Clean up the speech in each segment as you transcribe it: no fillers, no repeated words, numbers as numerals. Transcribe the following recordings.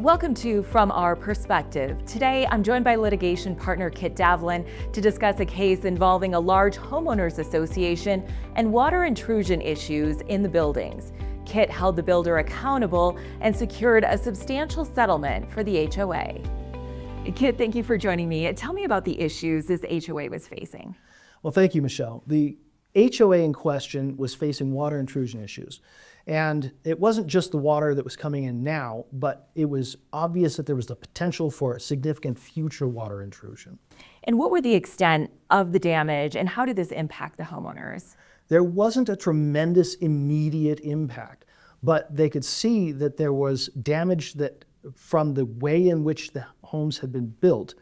Welcome to From Our Perspective. Today, I'm joined by litigation partner Kit Davlin to discuss a case involving a large homeowners association and water intrusion issues in the buildings. Kit held the builder accountable and secured a substantial settlement for the HOA. Kit, thank you for joining me. Tell me about the issues this HOA was facing. Well, thank you, Michelle. The HOA in question was facing water intrusion issues. And it wasn't just the water that was coming in now, but it was obvious that there was the potential for significant future water intrusion. And what were the extent of the damage and how did this impact the homeowners? There wasn't a tremendous immediate impact, but they could see that there was damage that from the way in which the homes had been built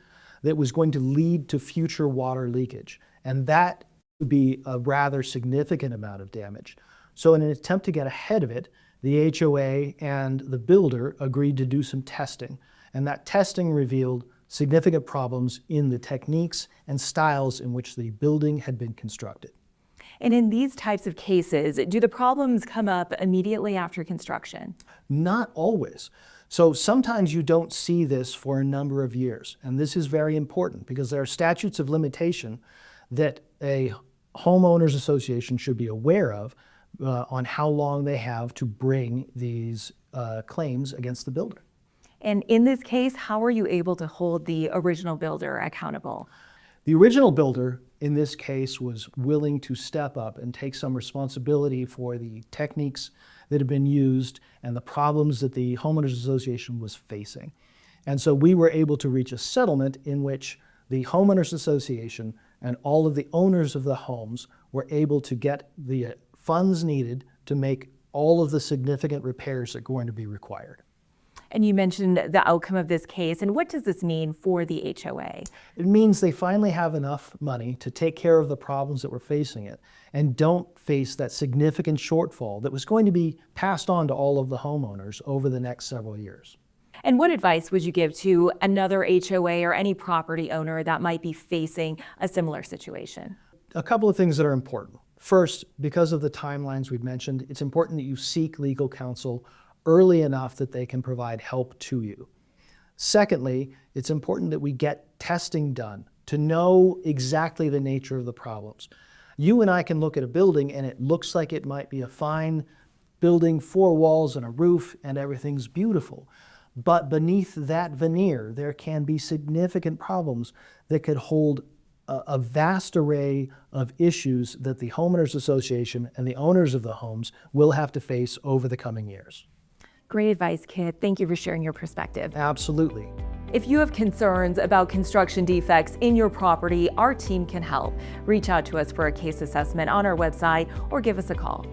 that was going to lead to future water leakage. And that would be a rather significant amount of damage. So in an attempt to get ahead of it, the HOA and the builder agreed to do some testing. And that testing revealed significant problems in the techniques and styles in which the building had been constructed. And in these types of cases, do the problems come up immediately after construction? Not always. So sometimes you don't see this for a number of years. And this is very important because there are statutes of limitation that a homeowners association should be aware of on how long they have to bring these claims against the builder. And in this case, how were you able to hold the original builder accountable? The original builder in this case was willing to step up and take some responsibility for the techniques that had been used and the problems that the homeowners association was facing. And so we were able to reach a settlement in which the homeowners association and all of the owners of the homes were able to get the funds needed to make all of the significant repairs that are going to be required. And you mentioned the outcome of this case, and what does this mean for the HOA? It means they finally have enough money to take care of the problems that were facing it and don't face that significant shortfall that was going to be passed on to all of the homeowners over the next several years. And what advice would you give to another HOA or any property owner that might be facing a similar situation? A couple of things that are important. First, because of the timelines we've mentioned, it's important that you seek legal counsel early enough that they can provide help to you. Secondly, it's important that we get testing done to know exactly the nature of the problems. You and I can look at a building and it looks like it might be a fine building, 4 walls and a roof, and everything's beautiful. But beneath that veneer, there can be significant problems that could hold a vast array of issues that the homeowners association and the owners of the homes will have to face over the coming years. Great advice, Kit. Thank you for sharing your perspective. Absolutely. If you have concerns about construction defects in your property, our team can help. Reach out to us for a case assessment on our website or give us a call.